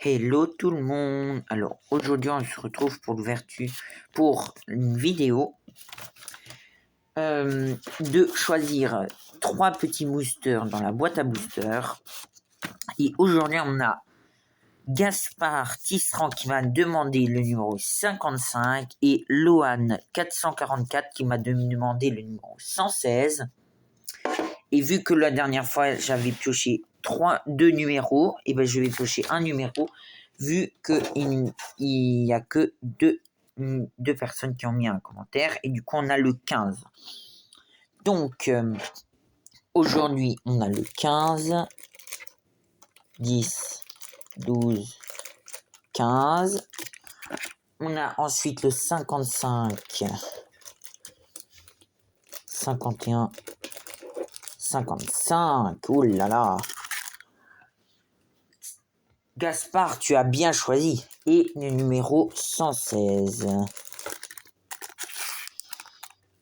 Hello tout le monde. Alors aujourd'hui on se retrouve pour l'ouverture pour une vidéo de choisir 3 petits boosters dans la boîte à boosters. Et aujourd'hui on a Gaspard Tisserand qui m'a demandé le numéro 55 et Lohan 444 qui m'a demandé le numéro 116. Et vu que la dernière fois j'avais pioché 2 numéros, et ben je vais piocher un numéro vu qu'il n'y a que deux personnes qui ont mis un commentaire et du coup on a le 15. Donc aujourd'hui on a le 15, 10, 12, 15. On a ensuite le 55, 51, 55. Ouh là là. Gaspard, tu as bien choisi. Et le numéro 116.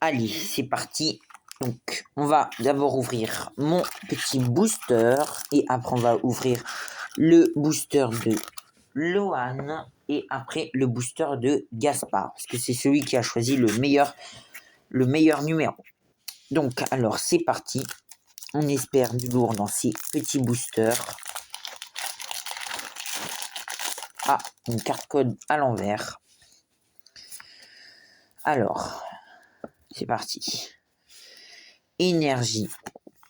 Allez, c'est parti. Donc, on va d'abord ouvrir mon petit booster. Et après, on va ouvrir le booster de Lohan. Et après, le booster de Gaspard. Parce que c'est celui qui a choisi le meilleur numéro. Donc, alors, c'est parti. On espère du lourd dans ces petits boosters. Ah, une carte code à l'envers. Alors, c'est parti. Énergie,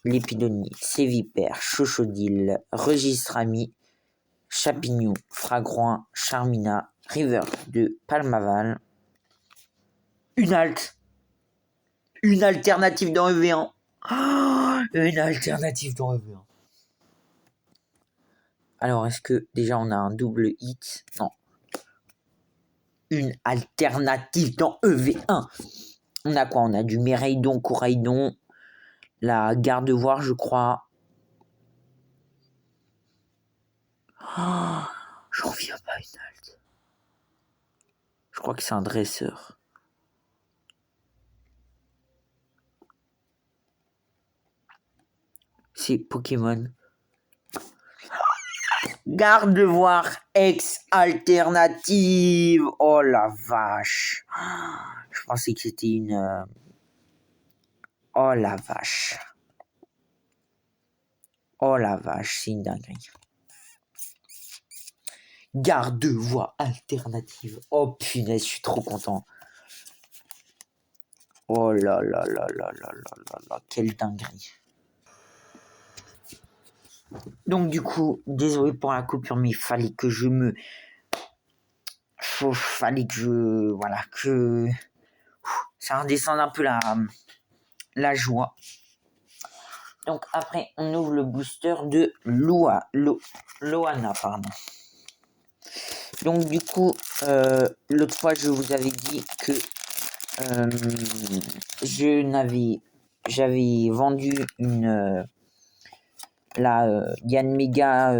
Lépidonie, Sévipère, Chochodile, Registre Ami, Chapignon, Fragroin, Charmina, River de Palmaval. Une alternative dans EV1. Oh, une alternative dans EV1. Alors, est-ce que déjà on a un double hit? Non. Une alternative dans EV1. On a quoi? On a du Méraidon, Coraidon, la Gardevoir, je crois. Oh, j'en reviens pas une alt. Je crois que c'est un dresseur. C'est Pokémon. Gardevoir ex alternative. Oh la vache. Je pensais que c'était une... Oh la vache. Oh la vache, c'est une dinguerie. Gardevoir alternative. Oh punaise, je suis trop content. Oh là là là là là là là là, quelle dinguerie. Donc du coup, désolé pour la coupure, mais il fallait que je me... Fallait que je... Voilà, que... Ça redescende un peu la joie. Donc après, on ouvre le booster de Loana, pardon. Donc du coup, l'autre fois, je vous avais dit que j'avais vendu la Yann Mega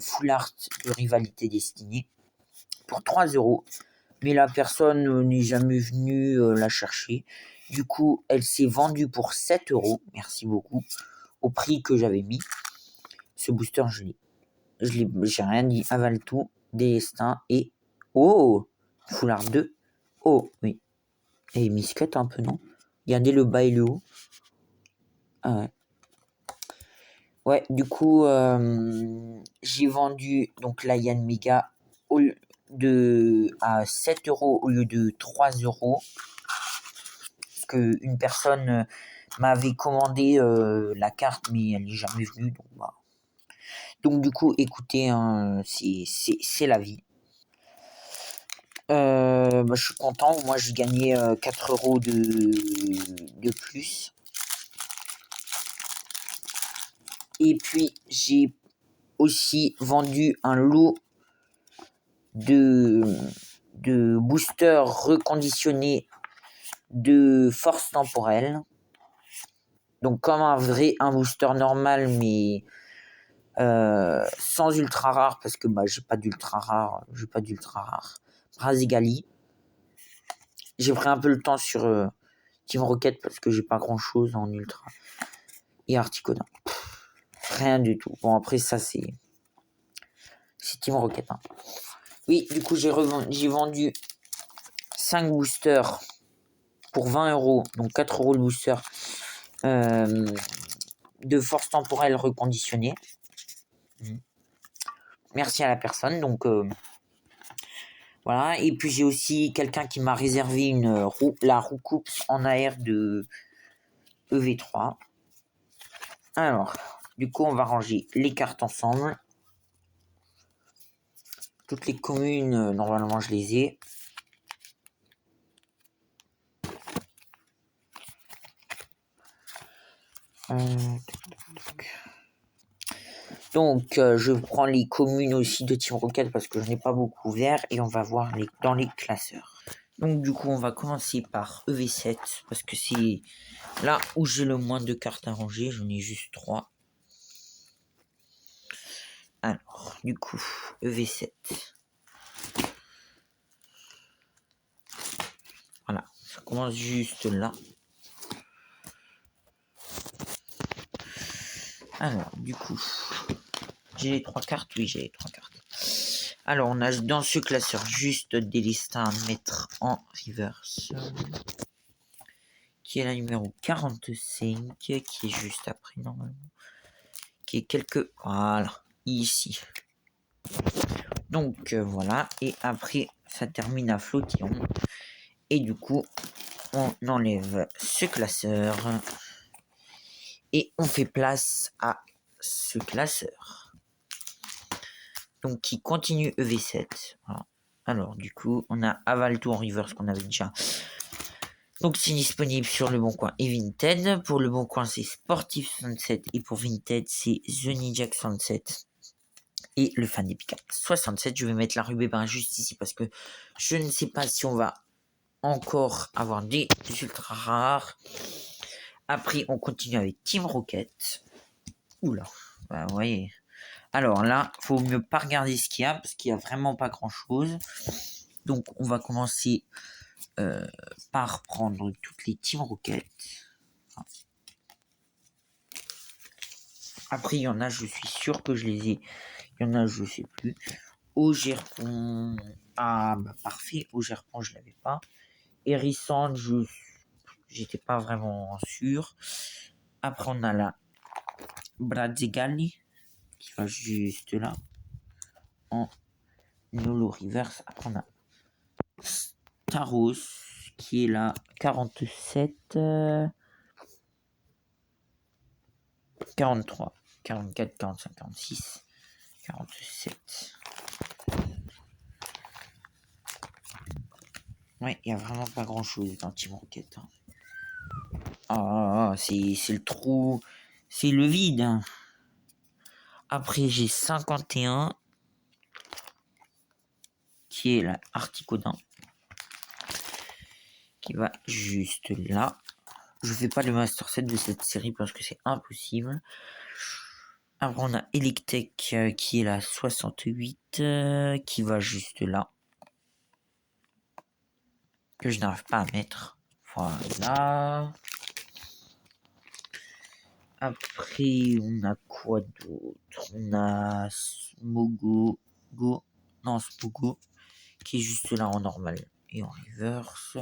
Full Art de Rivalité Destinée pour 3 €. Mais la personne n'est jamais venue la chercher. Du coup, elle s'est vendue pour 7 €. Merci beaucoup. Au prix que j'avais mis. Ce booster, j'ai rien dit. Avale tout. Destin et... Oh, Foulard 2. Oh, oui. Et misquette un peu, non? Regardez le bas et le haut. Ah ouais. Ouais, du coup, j'ai vendu donc la Yann Mega à 7 € au lieu de 3 €. Parce qu'une personne m'avait commandé la carte, mais elle n'est jamais venue. Donc, bah. Donc du coup, écoutez, hein, c'est la vie. Bah, je suis content. Moi, j'ai gagné 4 € de plus. Et puis, j'ai aussi vendu un lot de boosters reconditionnés de force temporelle. Donc, comme un booster normal, mais sans ultra rare, parce que bah, j'ai pas d'ultra rare. Brazigali. J'ai pris un peu le temps sur Team Rocket parce que j'ai pas grand chose en ultra. Et Articodin. Rien du tout. Bon, après, ça, C'est Team Rocket. Hein. Oui, du coup, j'ai vendu 5 boosters pour 20 €, donc 4 € le booster de force temporelle reconditionnée. Merci à la personne. Donc voilà. Et puis j'ai aussi quelqu'un qui m'a réservé la roue coupe en AR de EV3. Alors, du coup, on va ranger les cartes ensemble. Toutes les communes, normalement, je les ai. Donc, je prends les communes aussi de Team Rocket parce que je n'ai pas beaucoup ouvert et on va voir dans les classeurs. Donc, du coup, on va commencer par EV7 parce que c'est là où j'ai le moins de cartes à ranger. J'en ai juste 3. Alors, du coup, EV7. Voilà, ça commence juste là. Alors, du coup, j'ai les 3 cartes. Oui, j'ai les 3 cartes. Alors, on a dans ce classeur juste des listes à mettre en reverse. Qui est la numéro 45, qui est juste après, normalement. Qui est voilà, ici. Donc, voilà. Et après, ça termine à flottillon. Et du coup, on enlève ce classeur. Et on fait place à ce classeur. Donc, qui continue EV7. Voilà. Alors, du coup, on a Avalto en reverse qu'on avait déjà. Donc, c'est disponible sur Le Bon Coin et Vinted. Pour Le Bon Coin, c'est Sportif Sunset. Et pour Vinted, c'est The Jack Sunset. Et le fan Epica 67. Je vais mettre la rubé juste ici parce que je ne sais pas si on va encore avoir des ultra rares. Après, on continue avec Team Rocket. Oula, bah, vous voyez. Alors là, faut mieux pas regarder ce qu'il y a parce qu'il y a vraiment pas grand chose. Donc, on va commencer par prendre toutes les Team Rocket. Après, il y en a, je suis sûr que je les ai. Il y en a, je sais plus. Au Gerpon. Ah, bah parfait. Au Gerpon, je l'avais pas. Hérissante, j'étais pas vraiment sûr. Après, on a la Brazzegali qui va juste là. En Nolo Reverse. Après, on a Taros qui est là 47. 43, 44, 45, 46, 47. Ouais, il n'y a vraiment pas grand chose dans Team Rocket. Hein. Ah, c'est le trou. C'est le vide. Hein. Après, j'ai 51. Qui est la Articodin. Qui va juste là. Je fais pas le Master Set de cette série parce que c'est impossible. Après, on a Electek qui est la 68. Qui va juste là. Que je n'arrive pas à mettre. Voilà. Après, on a quoi d'autre? On a Smogo. Non, Smogo. Qui est juste là en normal et en reverse.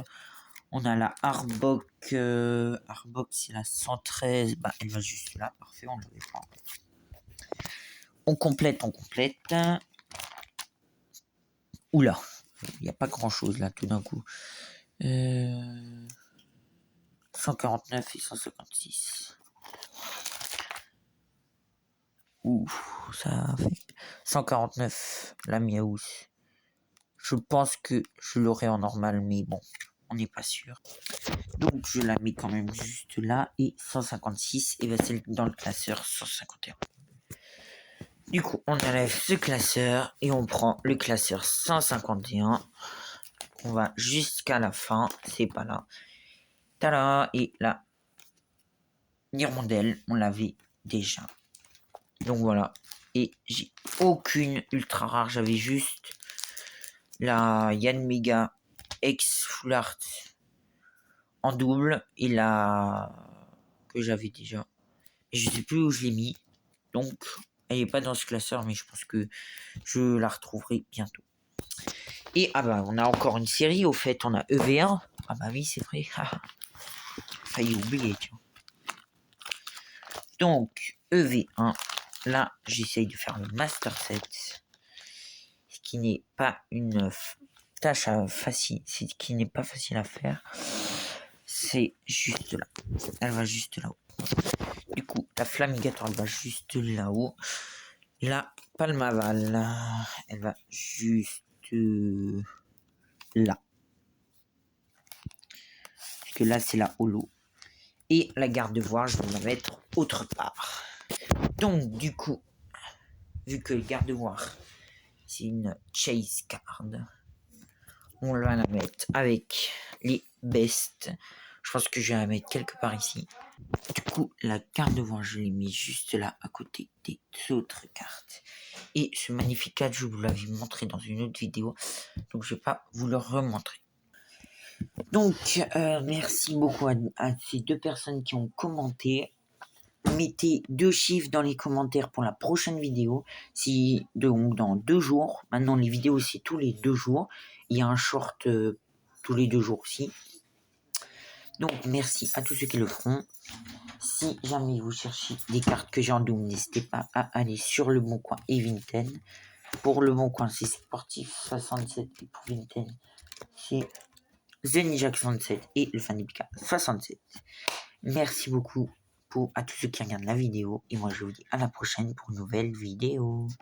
On a la Arbok. Arbok, c'est la 113. Bah, elle va juste là. Parfait, on ne l'avait pas. On complète. Oula, il n'y a pas grand chose là tout d'un coup. 149 et 156. Ouh, ça fait 149 la Miaous. Je pense que je l'aurai en normal, mais bon, on n'est pas sûr. Donc je la mets quand même juste là. Et 156, et bien c'est dans le classeur 151. Du coup, on enlève ce classeur et on prend le classeur 151. On va jusqu'à la fin, c'est pas là. Tada, et la hirondelle, on l'avait déjà. Donc voilà. Et j'ai aucune ultra rare, j'avais juste la Yann Mega X Full Art en double et la que j'avais déjà. Et je sais plus où je l'ai mis. Donc Elle n'est pas dans ce classeur, mais je pense que je la retrouverai bientôt. Et ah bah on a encore une série, au fait, on a EV1. Ah bah oui, c'est vrai. Failli oublier, tu vois. Donc, EV1, là, j'essaye de faire le Master 7, ce qui n'est pas une tâche facile, ce qui n'est pas facile à faire. C'est juste là. Elle va juste là-haut. Du coup, la Flamigator, elle va juste là-haut. La Palmaval, elle va juste là. Parce que là, c'est la holo. Et la Gardevoir, je vais la mettre autre part. Donc, du coup, vu que le Gardevoir, c'est une chase card, on va la mettre avec les bestes. Je pense que je vais la mettre quelque part ici. Du coup, la Gardevoir, je l'ai mis juste là, à côté des autres cartes. Et ce magnifique cadre, je vous l'avais montré dans une autre vidéo, donc je ne vais pas vous le remontrer. Donc, merci beaucoup à ces 2 personnes qui ont commenté. Mettez 2 chiffres dans les commentaires pour la prochaine vidéo. Si donc dans 2 jours, maintenant les vidéos c'est tous les 2 jours. Il y a un short tous les 2 jours aussi. Donc merci à tous ceux qui le feront. Si jamais vous cherchez des cartes que j'ai en double, n'hésitez pas à aller sur Le Bon Coin et Vinted. Pour Le Bon Coin, c'est Sportif 67 et pour Vinted, c'est Zenijak 67 et le Fanibika 67. Merci beaucoup à tous ceux qui regardent la vidéo et moi je vous dis à la prochaine pour une nouvelle vidéo.